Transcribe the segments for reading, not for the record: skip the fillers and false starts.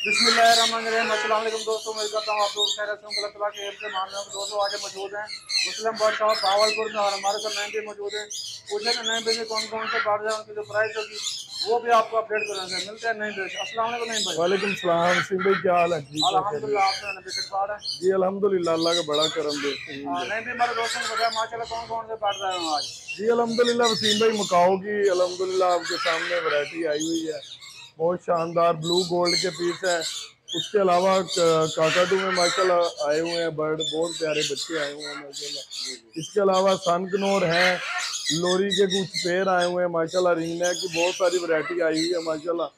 बिस्मिल्लाहिर्रहमानिर्रहीम। अस्सलाम वालेकुम दोस्तों, उम्मीद करता हूँ आप लोग खैरियत से होंगे। अल्लाह ताला के से मानने में दोस्तों आगे मौजूद हैं मुस्लिम बादशाह भावलपुर में, और हमारे साथ नए भी मौजूद हैं। पूछे कि नए बेच कौन कौन से बाढ़ जाए, उनकी जो प्राइस होगी वो भी आपको अपडेट करेंगे। मिलते हैं नए बेच। अस्सलाम वालेकुम नईम भाई। वालेकुम सलाम सिंह भाई, क्या हाल है? ठीक है अल्हम्दुलिल्लाह। आपने बेच बाढ़ है जी, अल्हम्दुलिल्लाह, अल्लाह का बड़ा करम देखते हैं। नहीं भी हमारे दोस्तों को बताया माशाल्लाह कौन कौन से बाढ़ रहे हैं आज। जी अल्हम्दुलिल्लाह, वसीम भाई मकाओ की अल्हम्दुलिल्लाह आपके सामने वैरायटी आई हुई है। बहुत शानदार ब्लू गोल्ड के पीस हैं। उसके अलावा काकाटू में माशाल्लाह आए हुए हैं बर्ड, बहुत प्यारे बच्चे आए हुए हैं माशाल्लाह। इसके अलावा सनकनोर हैं, लोरी के कुछ पेड़ आए हुए हैं माशाल्लाह। रिंगनेक की बहुत सारी वैरायटी आई हुई है माशाल्लाह।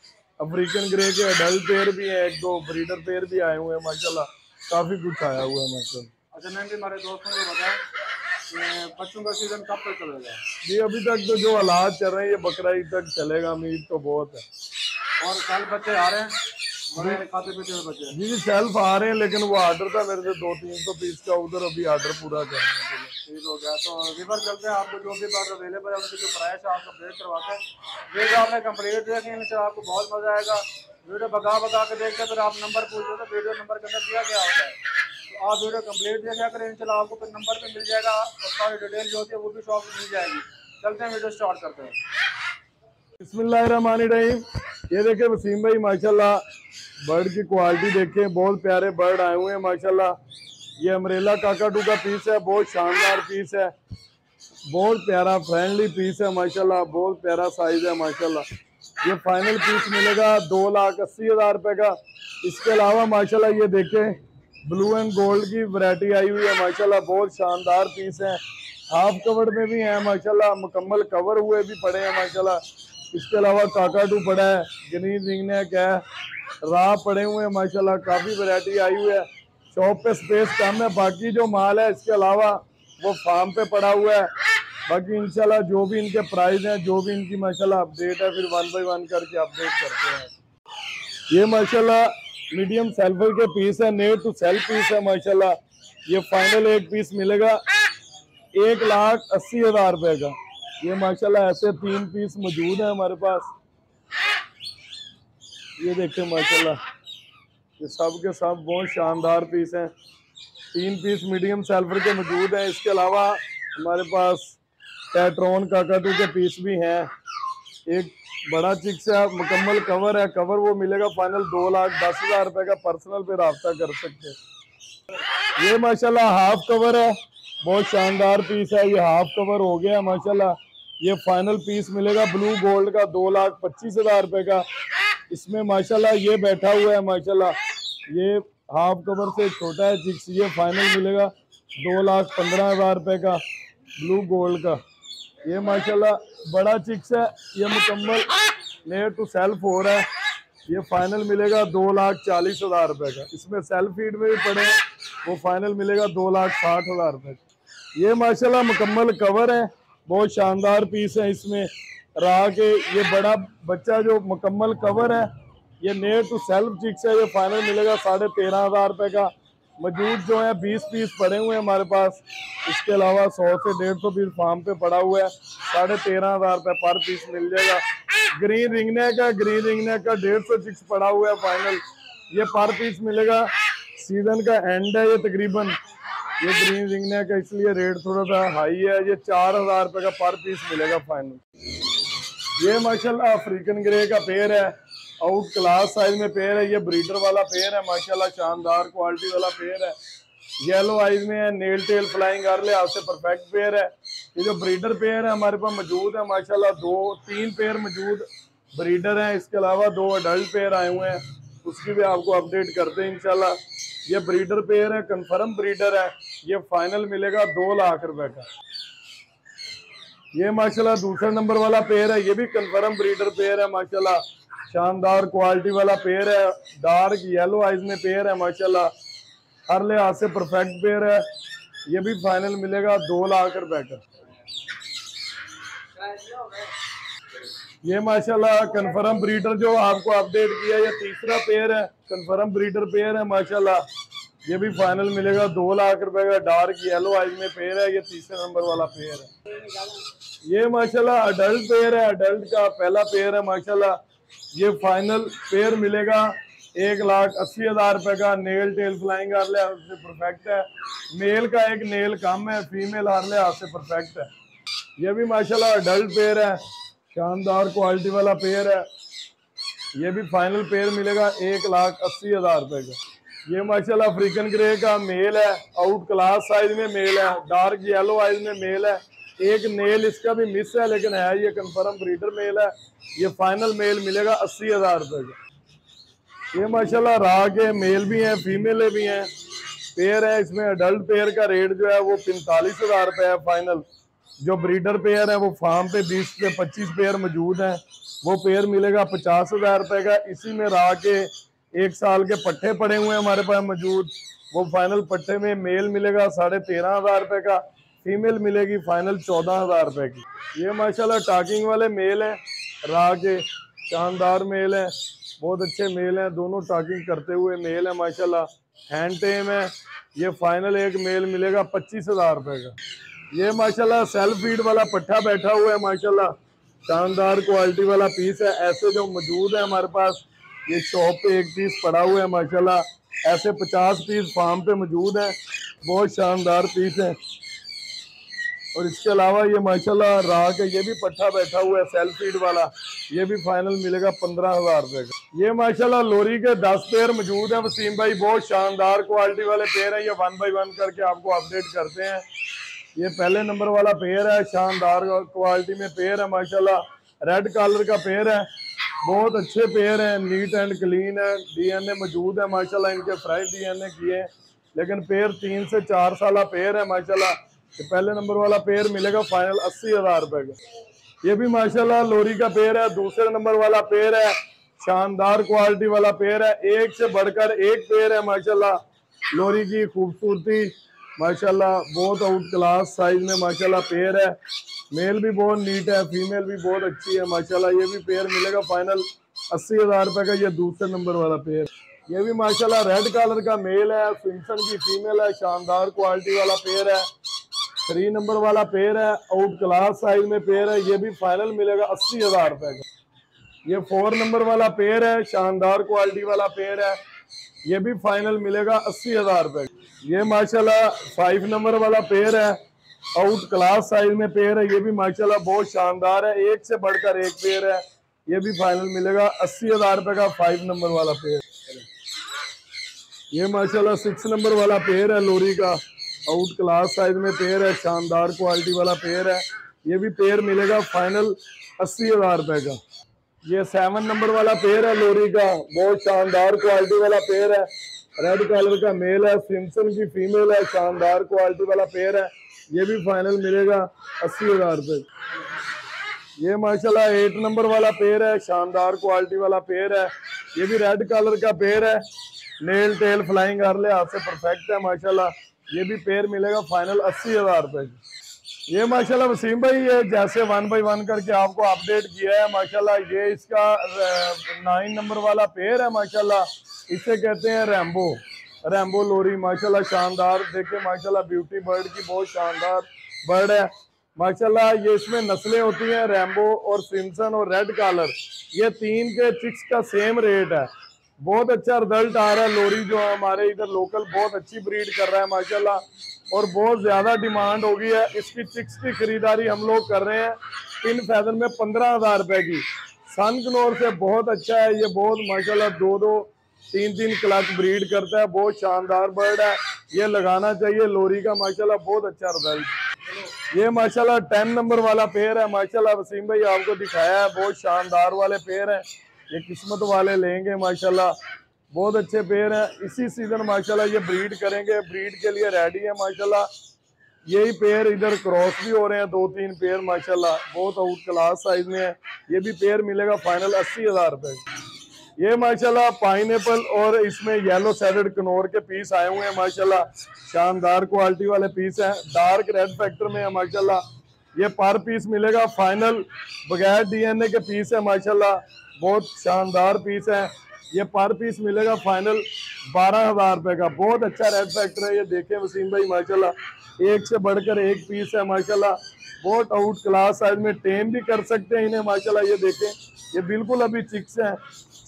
अफ्रीकन ग्रे के अडल्ट पेड़ भी हैं, एक दो ब्रीडर पेड़ भी आए हुए हैं माशाल्लाह। काफी कुछ आया हुआ है माशाल्लाह। अच्छा, नहीं भी हमारे दोस्तों को बताया बच्चों का सीजन कब तक चलेगा? जी अभी तक तो जो हालात चल रहे हैं ये बकरा ईद तक चलेगा, उम्मीद तो बहुत है। और कल बच्चे आ रहे हैं बड़े खाते पीते हुए बच्चे। जी जी सेल्फ आ रहे हैं, लेकिन वो ऑर्डर था मेरे से 200-300 पीस का, उधर अभी ऑर्डर पूरा करने के लिए। ठीक हो गया तो रिवर चलते हैं। आपको जो भी बात अवेलेबल है उनकी जो प्राइस है आपको अपडेट करवाते हैं। वीडियो आपने कंप्लीट देखें, इनसे आपको बहुत मजा आएगा। वीडियो भगा के देखते फिर आप नंबर पूछते तो वीडियो नंबर के अंदर दिया गया होता है, तो आप वीडियो कंप्लीट देखा करें। इंशाल्लाह आपको फिर नंबर भी मिल जाएगा और सारी डिटेल जो होती है वो भी शॉप में मिल जाएगी। चलते हैं, वीडियो स्टार्ट करते हैं। बिस्मिल्लाहिर्रहमानिर्रहीम। ये देखे वसीम भाई माशाल्लाह, बर्ड की क्वालिटी देखें, बहुत प्यारे बर्ड आए हुए हैं माशाल्लाह। ये अमरेला काकाटू का पीस है, बहुत शानदार पीस है, बहुत प्यारा फ्रेंडली पीस है माशाल्लाह। बहुत प्यारा साइज है माशाल्लाह। ये फाइनल पीस मिलेगा 2,80,000 रुपए का। इसके अलावा माशाल्लाह ये देखें ब्लू एंड गोल्ड की वैरायटी आई हुई है माशाल्लाह। बहुत शानदार पीस है, हाफ कवर में भी है माशाल्लाह, मुकम्मल कवर हुए भी पड़े हैं माशाल्लाह। इसके अलावा काकाटू पड़ा है, ग्रीन रिंगनेक है, राह पड़े हुए हैं माशाल्लाह। काफ़ी वैरायटी आई हुई है। शॉप पे स्पेस कम है, बाकी जो माल है इसके अलावा वो फार्म पे पड़ा हुआ है। बाकी इंशाल्लाह जो भी इनके प्राइस हैं, जो भी इनकी माशाल्लाह अपडेट है, फिर 1 बाय 1 करके अपडेट करते हैं। ये माशाल्लाह मीडियम सेल्फर के पीस है, नेट टू सेल पीस है माशाल्लाह। ये फाइनल एक पीस मिलेगा 1,80,000 रुपए का। ये माशाल्लाह ऐसे 3 पीस मौजूद है हमारे पास। ये देखें माशाल्लाह, ये सब के सब बहुत शानदार पीस हैं। 3 पीस मीडियम सेल्फर के मौजूद हैं। इसके अलावा हमारे पास टेट्रॉन काकाटू के पीस भी हैं। एक बड़ा चिक्स है, मुकम्मल कवर है, कवर वो मिलेगा फाइनल 2,10,000 रुपए का। पर्सनल पे रब्ता कर सकते हैं। ये माशाल्लाह हाफ कवर है, बहुत शानदार पीस है। ये हाफ कवर हो गया माशाल्लाह। ये फाइनल पीस मिलेगा ब्लू गोल्ड का 2,25,000 रुपए का। इसमें माशाल्लाह ये बैठा हुआ है माशाल्लाह, ये हाफ कवर से छोटा है चिक्स। ये फाइनल मिलेगा 2,15,000 रुपए का ब्लू गोल्ड का। ये माशाल्लाह बड़ा चिक्स है, ये मुकम्मल नेयर टू सेल्फ हो रहा है। ये फाइनल मिलेगा 2,40,000 रुपए का। इसमें सेल्फ फीड में भी पड़े हैं, वो फाइनल मिलेगा 2,60,000 रुपए का। ये माशाल्लाह मुकम्मल कवर है, बहुत शानदार पीस है। इसमें रहा के ये बड़ा बच्चा जो मुकम्मल कवर है, ये नेयर टू सेल्फ चिक्स है। ये फाइनल मिलेगा 13,500 रुपए का। मौजूद जो है 20 पीस पड़े हुए हैं हमारे पास। इसके अलावा 100 से 150 पीस फार्म पे पड़ा हुआ है। 13,500 रुपए पर पीस मिल जाएगा। ग्रीन रिंगनेक का 150 चिक्स पड़ा हुआ है फाइनल। ये पर पीस मिलेगा, सीजन का एंड है ये तकरीबन। ये ग्रीन रिंगनेक का इसलिए रेट थोड़ा सा हाई है। ये 4,000 रुपए का पर पीस मिलेगा फाइनल। ये माशाल्लाह अफ्रीकन ग्रे का पेयर है, आउट क्लास साइज में पेयर है। ये ब्रीडर वाला पेयर है माशाल्लाह, शानदार क्वालिटी वाला पेयर है। येलो आइज में है, नेल टेल फ्लाइंग हर लिहाज से परफेक्ट पेयर है। ये जो ब्रीडर पेयर है हमारे पास मौजूद है माशाल्लाह, 2-3 पेयर मौजूद ब्रीडर हैं। इसके अलावा 2 अडल्ट पेयर आए हुए हैं, उसकी भी आपको अपडेट करते हैं इंशाल्लाह। ये ब्रीडर पेयर है, कंफर्म ब्रीडर है। ये फाइनल मिलेगा 2 लाख रुपए का। ये माशाल्लाह दूसरा नंबर वाला पेयर है, ये भी कंफर्म ब्रीडर पेयर है माशाल्लाह। शानदार क्वालिटी वाला पेयर है, डार्क येलो आइज में पेयर है माशाल्लाह, हर लिहाज से परफेक्ट पेयर है। ये भी फाइनल मिलेगा 2 लाख रुपए का। ये माशाल्लाह कंफर्म ब्रीडर जो आपको अपडेट किया, ये तीसरा पेयर है, कंफर्म ब्रीडर पेयर है माशाल्लाह। ये भी फाइनल मिलेगा 2 लाख रुपए का। डार्क येलो आइज में पेयर है, ये तीसरे नंबर वाला पेयर है। ये माशाल्लाह अडल्ट पेयर है, अडल्ट का पहला पेयर है माशाल्लाह। ये फाइनल पेयर मिलेगा 1,80,000 रुपए का। नेल टेल फ्लाइंग हर लिहाज से परफेक्ट है। मेल का एक नेल कम है, फीमेल हर लिहाज से परफेक्ट है। ये भी माशाल्लाह अडल्ट पेयर है, शानदार क्वालिटी वाला पेयर है। ये भी फाइनल पेयर मिलेगा 1,80,000 रुपए का। ये माशाल्लाह अफ्रीकन ग्रे का मेल है, आउट क्लास साइज में मेल है, डार्क येलो आइज में मेल है। एक नेल इसका भी मिस है लेकिन है ये कंफर्म ब्रीडर मेल है। ये फाइनल मेल मिलेगा 80,000 रुपए का। ये माशाल्लाह रा के मेल भी हैं, फीमेल भी हैं, पेयर है। इसमें अडल्ट पेयर का रेट जो है वो 45,000 रुपए है फाइनल। जो ब्रीडर पेयर है वो फार्म पे 20 से 25 पेयर मौजूद हैं, वो पेयर मिलेगा 50,000 रुपए का। इसी में रा के 1 साल के पट्टे पड़े हुए हैं हमारे पास मौजूद, वो फाइनल पट्टे में मेल मिलेगा 13,500 रुपए का, फीमेल मिलेगी फाइनल 14,000 रुपए की। ये माशाल्लाह टाकिंग वाले मेल है, रा के शानदार मेल है, बहुत अच्छे मेल हैं, दोनों टाकिंग करते हुए मेल है माशाल्लाह, हैंड टेम है। ये फाइनल एक मेल मिलेगा 25,000 रुपए का। ये माशाल्लाह सेल्फ फीड वाला पट्ठा बैठा हुआ है माशाल्लाह, शानदार क्वालिटी वाला पीस है। ऐसे जो मौजूद है हमारे पास, ये शॉप पे एक पीस पड़ा हुआ है माशाल्लाह, ऐसे 50 पीस फार्म पे मौजूद है, बहुत शानदार पीस है। और इसके अलावा ये माशाल्लाह रा के ये भी पट्ठा बैठा हुआ है सेल्फ फीड वाला, ये भी फाइनल मिलेगा 15,000 रुपए का। ये माशाल्लाह लोरी के 10 पेयर मौजूद है वसीम भाई, बहुत शानदार क्वालिटी वाले पेयर है। ये 1 बाय 1 करके आपको अपडेट करते हैं। ये पहले नंबर वाला पेयर है, शानदार क्वालिटी में पेयर है माशाल्लाह, रेड कलर का पेयर है, बहुत अच्छे पेयर हैं, नीट एंड क्लीन है, डीएनए मौजूद है माशाल्लाह, इनके फ्रेश डीएनए किए हैं, लेकिन पेयर 3 से 4 साल पेयर है माशाल्लाह। ये पहले नंबर वाला पेयर मिलेगा फाइनल 80,000 रुपए का। ये भी माशाल्लाह लोरी का पेयर है, दूसरे नंबर वाला पेयर है, शानदार क्वालिटी वाला पेयर है, एक से बढ़कर एक पेयर है माशाल्लाह। लोरी की खूबसूरती माशाल्लाह, बहुत आउट क्लास साइज में माशाल्लाह पेयर है, मेल भी बहुत नीट है, फीमेल भी बहुत अच्छी है माशाल्लाह। ये भी पेयर मिलेगा फाइनल 80,000 रुपए का। ये दूसरे नंबर वाला पेयर, ये भी माशाल्लाह रेड कलर का मेल है, सिम्पसन की फीमेल है, शानदार क्वालिटी वाला पेयर है, 3 नंबर वाला पेयर है, आउट क्लास साइज में पेयर है। ये भी फाइनल मिलेगा 80,000 रुपए का। ये 4 नंबर वाला पेयर है, शानदार क्वालिटी वाला पेयर है, ये भी फाइनल मिलेगा 80,000 रुपए। ये माशाल्लाह 5 नंबर वाला पेयर है, आउट क्लास साइज में पेयर है, ये भी माशाल्लाह बहुत शानदार है, एक से बढ़कर एक पेयर है, ये भी फाइनल मिलेगा 80,000 रुपए का 5 नंबर वाला पेयर। ये माशाल्लाह 6 नंबर वाला पेयर है लोरी का, आउट क्लास साइज में पेयर है, शानदार क्वालिटी वाला पेयर है, ये भी पेयर मिलेगा फाइनल 80,000 रुपए का। ये 7 नंबर वाला पेयर है लोरी का, बहुत शानदार क्वालिटी वाला पेयर है, रेड कलर का मेल है, सिम्पसन की फीमेल है, शानदार क्वालिटी वाला पेयर है, ये भी फाइनल मिलेगा 80,000 रुपए। ये माशाल्लाह 8 नंबर वाला पेयर है, शानदार क्वालिटी वाला पेयर है, ये भी रेड कलर का पेयर है, नेल टेल फ्लाइंग हर लिहाज से परफेक्ट है माशाल्लाह, ये भी पेयर मिलेगा फाइनल 80,000 रुपए। ये माशाल्लाह वसीम भाई, ये जैसे 1 बाय 1 करके आपको अपडेट किया है माशाल्लाह, ये इसका 9 नंबर वाला पेयर है माशाल्लाह, इसे कहते हैं रैम्बो, रैम्बो लोरी माशाल्लाह, शानदार देखे माशाल्लाह, ब्यूटी बर्ड की बहुत शानदार बर्ड है माशाल्लाह। ये इसमें नस्लें होती हैं रैम्बो और सिम्पसन और रेड कॉलर, ये 3 के चिक्स का सेम रेट है, बहुत अच्छा रिजल्ट आ रहा है। लोरी जो हमारे इधर लोकल बहुत अच्छी ब्रीड कर रहा है माशाल्लाह, और बहुत ज्यादा डिमांड हो गई है इसकी। चिक्स की खरीदारी हम लोग कर रहे हैं इन फैजन में 15,000 रुपए की, सनकनौर से बहुत अच्छा है ये, बहुत माशाल्लाह 2-2 3-3 क्लच ब्रीड करता है, बहुत शानदार बर्ड है, ये लगाना चाहिए लोरी का माशाल्लाह, बहुत अच्छा रिजल्ट। ये माशाल्लाह 10 नंबर वाला पेयर है माशाल्लाह, वसीम भाई आपको दिखाया है, बहुत शानदार वाले पेयर है, ये किस्मत वाले लेंगे माशाल्लाह, बहुत अच्छे पेयर हैं। इसी सीजन माशाल्लाह ये ब्रीड करेंगे, ब्रीड के लिए रेडी है माशाल्लाह। यही पेयर इधर क्रॉस भी हो रहे हैं 2-3 पेयर माशाल्लाह, बहुत आउट क्लास साइज में है, ये भी पेयर मिलेगा फाइनल 80,000 रुपए। ये माशाल्लाह पाइनएप्पल और इसमें येलो सैडेड कनौर के पीस आए हुए हैं माशाल्लाह, शानदार क्वालिटी वाले पीस हैं, डार्क रेड फैक्टर में है माशाल्लाह, ये पर पीस मिलेगा फाइनल, बगैर डीएनए के पीस है माशाल्लाह, बहुत शानदार पीस है, ये पर पीस मिलेगा फाइनल 12,000 रुपए का, बहुत अच्छा रेड फैक्टर है। ये देखें वसीम भाई माशाल्लाह, एक से बढ़कर एक पीस है माशाल्लाह, बहुत आउट क्लास साइज में, टेम भी कर सकते हैं इन्हें माशाल्लाह। ये देखें, ये बिल्कुल अभी चिक्स हैं,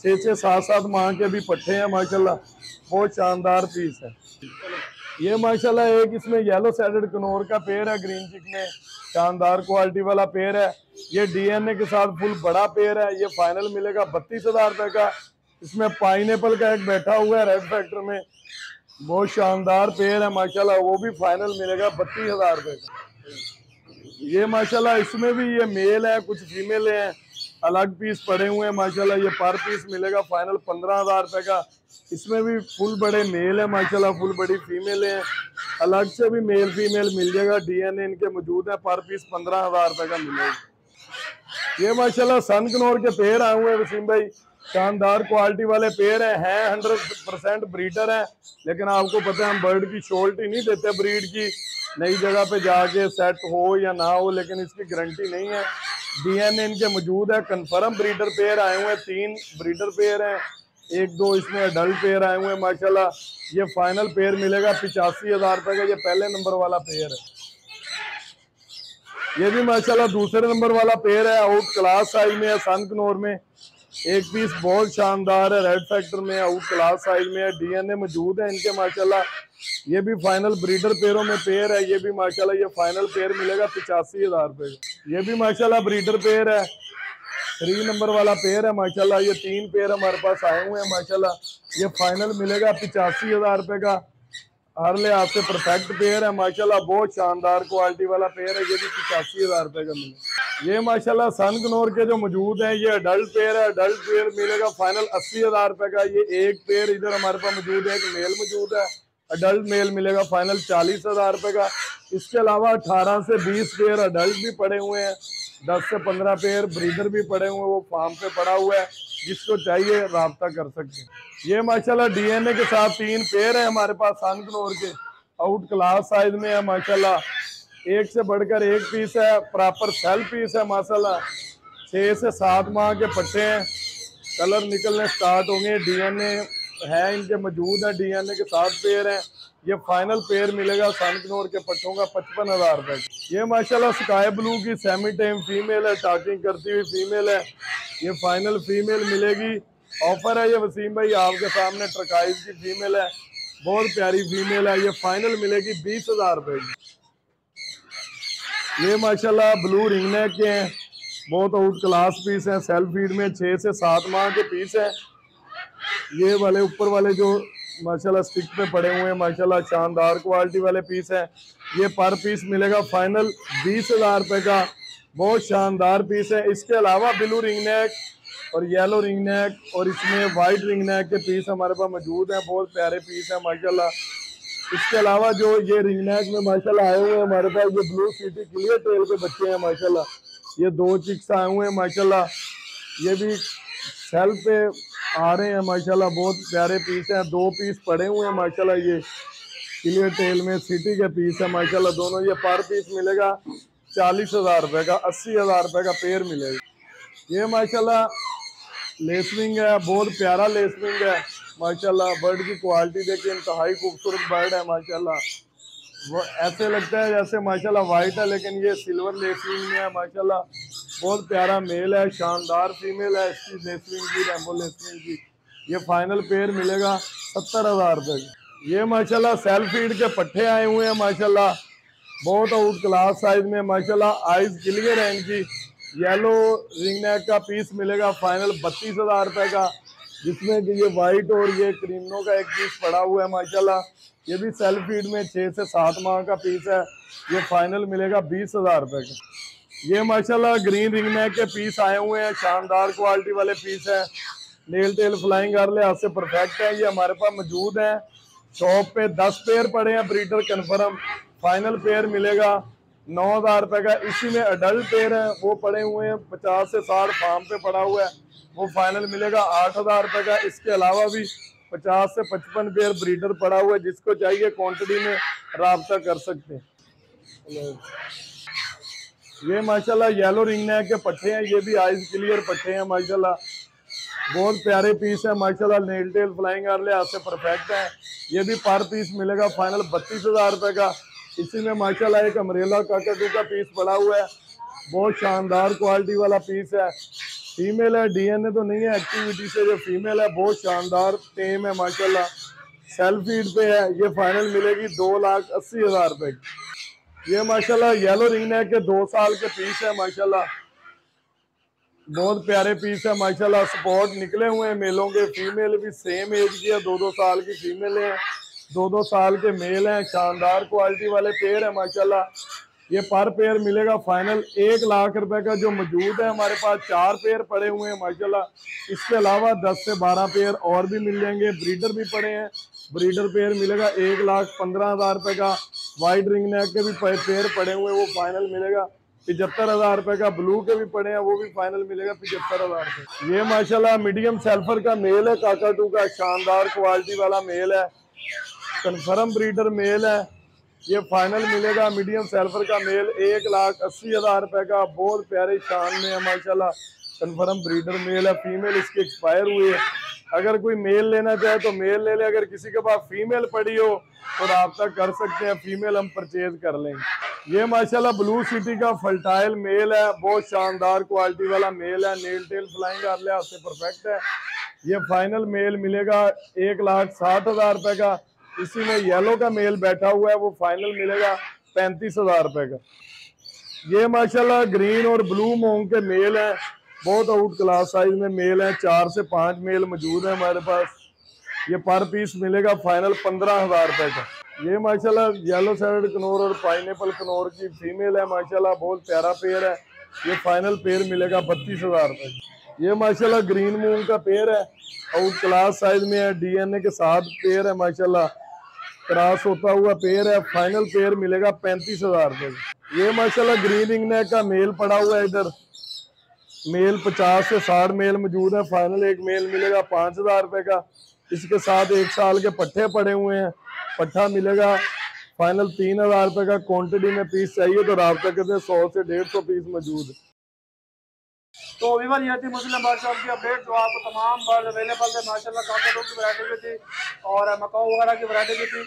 6 7 माह के भी पट्ठे हैं माशाल्लाह, बहुत शानदार पीस है। ये माशाल्लाह एक इसमें येलो सैडेड कनौर का पेड़ है, ग्रीन चिक में शानदार क्वालिटी वाला पेड़ है। ये डीएनए के साथ फुल बड़ा पेड़ है। ये फाइनल मिलेगा 32,000 रुपए का। इसमें पाइनएप्पल का एक बैठा हुआ है रेड फैक्टर में, बहुत शानदार पेड़ है माशाल्लाह, वो भी फाइनल मिलेगा 32,000 रुपए का। ये माशाल्लाह इसमें भी ये मेल है, कुछ फीमेल हैं, अलग पीस पड़े हुए हैं माशाल्लाह। ये पर पीस मिलेगा फाइनल 15,000 रुपए का। इसमें भी फुल बड़े मेल है माशाल्लाह, फुल बड़ी फीमेल है, अलग से भी मेल फीमेल मिल जाएगा, डीएनए इनके मौजूद है। पर पीस 15,000 रुपए का मिलेगा। ये माशाल्लाह सन कनौर के पेड़ आए हुए हैं वसीम भाई, शानदार क्वालिटी वाले पेड़ हैं 100% ब्रीडर है। लेकिन आपको पता है हम बर्ड की श्योरिटी नहीं देते ब्रीड की, नई जगह पे जाके सेट हो या ना हो, लेकिन इसकी गारंटी नहीं है। डीएनए इनके मौजूद है, कंफर्म ब्रीडर पेयर आए हुए हैं, 3 ब्रीडर पेयर हैं, 1-2 इसमें अडल्ट पेयर आए हुए हैं माशाल्लाह। ये फाइनल पेयर मिलेगा 85,000 रुपए का। ये पहले नंबर वाला पेयर है। ये भी माशाल्लाह दूसरे नंबर वाला पेयर है, आउट क्लास साइज में है, सन कनौर में। एक पीस बहुत शानदार है, रेड फैक्टर में, आउट क्लास साइज में है, डीएनए मौजूद है इनके माशाल्लाह। ये भी फाइनल ब्रीडर पेयरों में पेयर है। ये भी माशाल्लाह ये फाइनल पेयर मिलेगा 85,000 रुपए का। ये भी माशाल्लाह ब्रीडर पेयर है, 3 नंबर वाला पेयर है माशाल्लाह। ये 3 पेयर हमारे पास आए हुए हैं माशाल्लाह। ये फाइनल मिलेगा 85,000 रुपए का। हर लिहाज से परफेक्ट पेयर है माशाल्लाह, बहुत शानदार क्वालिटी वाला पेयर है। ये भी 85,000 रुपए का मिलेगा। ये माशाल्लाह सन कनौर के जो मौजूद है, ये अडल्ट पेयर है। अडल्ट पेयर मिलेगा फाइनल 80,000 रुपए का। ये एक पेयर इधर हमारे पास मौजूद है, एक मेल मौजूद है, अडल्ट मेल मिलेगा फाइनल 40,000 रुपए का। इसके अलावा 18 से 20 पेयर अडल्ट भी पड़े हुए हैं, 10 से 15 पेयर ब्रीडर भी पड़े हुए हैं, वो फार्म पे पड़ा हुआ है, जिसको चाहिए राब्ता कर सकते हैं। ये माशाल्लाह डीएनए के साथ 3 पेयर है हमारे पास सन कनौर के, आउट क्लास साइज में है माशाल्लाह। एक से बढ़कर एक पीस है, प्रॉपर सेल पीस है माशाल्लाह। 6 से 7 माह के पट्टे हैं, कलर निकलने स्टार्ट होंगे, डीएनए है इनके मौजूद है, डीएनए के साथ पेयर है। ये फाइनल पेयर मिलेगा सन कनौर के पट्टों का 55,000 रुपए। ये माशाल्लाह स्काई ब्लू की सेमी टाइम फीमेल है, टाकिंग करती हुई फीमेल है। ये फाइनल फीमेल मिलेगी, ऑफर है ये वसीम भाई आपके सामने। ट्रकाइज की फीमेल है, बहुत प्यारी फीमेल है। ये फाइनल मिलेगी 20,000 रुपए की। ये माशाल्लाह ब्लू रिंग नेक के हैं, बहुत आउट क्लास पीस है, सेल्फ फीड में 6 से 7 माह के पीस है। ये वाले ऊपर वाले जो माशाल्लाह स्टिक पे पड़े हुए हैं माशाल्लाह, शानदार क्वालिटी वाले पीस है। ये पर पीस मिलेगा फाइनल 20,000 रुपए का, बहुत शानदार पीस है। इसके अलावा ब्लू रिंग नेक और येलो रिंग नेक और इसमें वाइट रिंग नेक के पीस हमारे पास मौजूद हैं, बहुत प्यारे पीस है माशाल्लाह। इसके अलावा जो ये रिंग नेक में माशाल्लाह आए हुए हैं हमारे पास, ये ब्लू सिटी क्लियर टेल के बच्चे हैं माशाल्लाह। ये 2 चिक्स आए हुए हैं माशाल्लाह, ये भी सेल पे आ रहे हैं माशाल्लाह, बहुत प्यारे पीस हैं। 2 पीस पड़े हुए हैं माशाल्लाह, ये क्लियर टेल में सिटी के पीस है माशाल्लाह दोनों। ये पर पीस मिलेगा 40,000 रुपए का, 80,000 रुपए का पेयर मिलेगा। ये माशाल्लाह लेसविंग है, बहुत प्यारा लेसविंग है माशाल्लाह। बर्ड की क्वालिटी देखिए, इंतहाई खूबसूरत बर्ड है माशाल्लाह। वो ऐसे लगता है जैसे माशाल्लाह वाइट है, लेकिन ये सिल्वर लेसविंग में है माशाल्लाह। बहुत प्यारा मेल है, शानदार फीमेल है इसकी लेसविंग की, रैम्बो लेसविंग की। ये फाइनल पेयर मिलेगा 70,000 रुपए की। ये माशाल्लाह सेल्फ फीड के पट्टे आए हुए हैं माशाल्लाह, बहुत आउट क्लास साइज में माशाल्लाह। आइज क्लियर है इनकी। येलो रिंग नेक का पीस मिलेगा फाइनल 32,000 रुपए का, जिसमें कि ये वाइट और ये क्रीमनो का एक पीस पड़ा हुआ है माशाल्लाह। ये भी सेल्फ फीड में 6 से 7 माह का पीस है। ये फाइनल मिलेगा 20,000 रुपए का। ये माशाल्लाह ग्रीन रिंग नेक के पीस आए हुए हैं, शानदार क्वालिटी वाले पीस है, नेल टेल फ्लाइंग कर ले आपसे परफेक्ट है। ये हमारे पास मौजूद है शॉप पे, 10 पेयर पड़े हैं ब्रीडर कन्फर्म। फाइनल पेयर मिलेगा 9,000 रुपए का। इसी में अडल्ट पेयर है, वो पड़े हुए हैं 50 से 60 फार्म पे पड़ा हुआ है, वो फाइनल मिलेगा 8,000 रुपए का। इसके अलावा भी 50 से 55 पेयर ब्रीडर पड़ा हुआ है, जिसको चाहिए क्वांटिटी में राब्ता कर सकते हैं। ये माशाल्लाह येलो रिंग नेक के पट्टे हैं, ये भी आइज क्लियर पट्टे हैं माशाल्लाह, बहुत प्यारे पीस है माशाल्लाह। नेल टेल फ्लाइंग कर ले आपसे परफेक्ट है। ये भी पर पीस मिलेगा फाइनल 32,000 रुपए का। इसी में माशाल्लाह एक अमरेला काकाटू का पीस पड़ा हुआ है, बहुत शानदार क्वालिटी वाला पीस है। फीमेल है, डीएनए तो नहीं है, एक्टिविटी से जो फीमेल है बहुत शानदार टेम है माशाल्लाह, सेल्फ फीड पे है। ये फाइनल मिलेगी 2,80,000 रुपए की। ये माशाल्लाह येलो रिंग नेक के 2 साल के पीस है माशाल्लाह, बहुत प्यारे पीस है माशाल्लाह। स्पॉट निकले हुए हैं मेलों के, फीमेल भी सेम एज की है, 2-2 साल की फीमेल है, 2-2 साल के मेल हैं, शानदार क्वालिटी वाले पेयर है माशाल्लाह। ये पर पेयर मिलेगा फाइनल 1 लाख रुपए का जो मौजूद है। हमारे पास 4 पेयर पड़े हुए हैं माशाल्लाह, इसके अलावा 10 से 12 पेयर और भी मिल जाएंगे। ब्रीडर भी पड़े हैं, ब्रीडर पेयर मिलेगा 1,15,000 रुपए का। वाइट रिंग नेक के भी पेयर पड़े हुए हैं, वो फाइनल मिलेगा 75,000 रुपए का। ब्लू के भी पड़े हैं, वो भी फाइनल मिलेगा 75,000 रुपए। ये माशाल्लाह मीडियम सेल्फर का मेल है, काकाटू का, शानदार क्वालिटी वाला मेल है, कन्फर्म ब्रीडर मेल है। ये फाइनल मिलेगा मीडियम सेल्फर का मेल 1,80,000 रुपए का। बहुत प्यारे शान में है माशाल्लाह, कन्फर्म ब्रीडर मेल है। फीमेल इसकी एक्सपायर हुई है, अगर कोई मेल लेना चाहे तो मेल ले ले, अगर किसी के पास फीमेल पड़ी हो तो राब्ता कर सकते हैं, फीमेल हम परचेज कर लेंगे। ये माशाल्लाह ब्लू सिटी का फर्टाइल मेल है, बहुत शानदार क्वालिटी वाला मेल है, नेल टेल फ्लाइंग कर लिया उससे परफेक्ट है। ये फाइनल मेल मिलेगा 1,60,000 रुपए का। इसी में येलो का मेल बैठा हुआ है, वो फाइनल मिलेगा 35,000 रुपए का। ये माशाल्लाह ग्रीन और ब्लू मोंग के मेल है, बहुत आउट क्लास साइज में मेल है, 4 से 5 मेल मौजूद है हमारे पास। ये पर पीस मिलेगा फाइनल 15,000 रुपए का। ये माशाल्लाह येलो सैलेड कनौर और पाइनएप्पल कनौर की फीमेल है माशाल्लाह, बहुत प्यारा पेयर है। ये फाइनल पेयर मिलेगा 32,000 रुपए का। ये माशाल्लाह ग्रीन मूंग का पेयर है, आउट क्लास साइज में है, डीएनए के साथ पेयर है माशाल्लाह, क्रॉस होता हुआ पेयर है। फाइनल पेयर मिलेगा 35,000 रुपए का। ये माशाल्लाह ग्रीन रिंग नेक का मेल पड़ा हुआ है, इधर मेल 50 से 60 मेल मौजूद है। फाइनल एक मेल मिलेगा 5,000 रुपए का। इसके साथ 1 साल के पट्ठे पड़े हुए हैं, पट्ठा मिलेगा फाइनल 3,000 रुपए का। क्वांटिटी में पीस चाहिए तो राब्ता करते हैं, 100 से 150 पीस मौजूद है। तो विवल ये थी मुस्लिम बर्ड शॉप की अपडेट, जो आपको तमाम बर्ड अवेलेबल थे माशाल्लाह, काकाटू की वैरायटी भी थी और मकाऊ वगैरह की वैरायटी भी थी।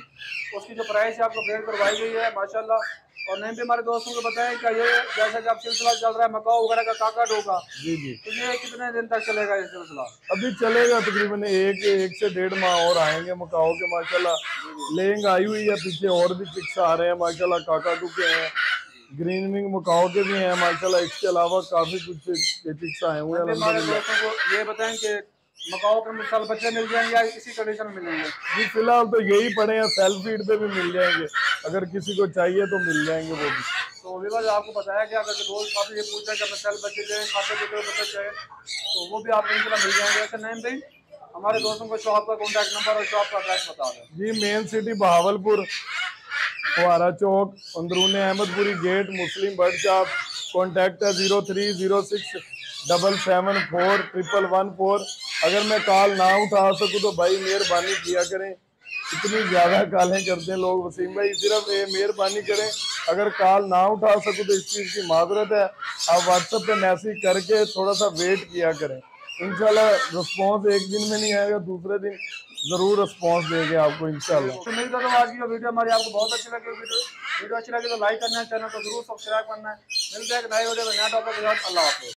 उसकी जो प्राइस है आपको अपडेट करवाई गई है माशाल्लाह। और नहीं भी हमारे दोस्तों को बताएं कि ये जैसा कि आप सिलसिला चल रहा है मकाऊ वगैरह का काकाटू का, जी जी, तो ये कितने दिन तक चलेगा ये सिलसिला? अभी चलेगा तकरीबन एक से 1.5 माह और आएंगे मकाओ के माशाल्लाह। लेंग आई हुई है, पीछे और भी चिक्स आ रहे हैं माशाल्लाह, काकाटू के हैं, ग्रीन विंग मकाओ के भी हैं माशाल्लाह। इसके अलावा काफी कुछ चिक्स आए हुए हैं। हमारे दोस्तों को ये बताएं कि मकाओ के मिसाल बच्चे मिल जाएंगे या इसी कंडीशन में मिलेंगे? जी फिलहाल तो यही पड़े हैं, सेल्फ फीड पे भी मिल जाएंगे, अगर किसी को चाहिए तो मिल जाएंगे वो भी। तो विवाद आपको बताया कि अगर दोस्त काफी ये पूछा कि हमें सेल्फ बच्चे चाहिए, खाते पीते बच्चे चाहिए, तो वो भी आपको इंशाल्लाह मिल जाएंगे। ऐसे नहीं भाई, हमारे दोस्तों को शॉप का कॉन्टैक्ट नंबर और शॉप का एड्रेस बता दें। जी मेन सिटी बहावलपुर, फुहारा चौक, अंदरून अहमदपुरी गेट, मुस्लिम बर्ड शॉप। कॉन्टैक्ट है 0306774114। अगर मैं कॉल ना उठा सकूँ तो भाई मेहरबानी किया करें, इतनी ज़्यादा कॉलें करते हैं लोग। वसीम भाई सिर्फ ये मेहरबानी करें, अगर कॉल ना उठा सकूँ तो इस चीज़ की माजरत है। आप व्हाट्सएप पे मैसेज करके थोड़ा सा वेट किया करें, इंशाल्लाह रिस्पॉन्स एक दिन में नहीं आएगा, दूसरे दिन ज़रूर रिस्पॉन्स देंगे आपको इंशाल्लाह। तो उम्मीद करता हूँ आज की वीडियो हमारी आपको बहुत अच्छी लगी। वीडियो अच्छी लगी तो लाइक करना है, चैनल को जरूर सब्सक्राइब करना है। मिलते हैं एक नए वीडियो में नया टॉपिक के साथ। अल्लाह हाफ़िज़।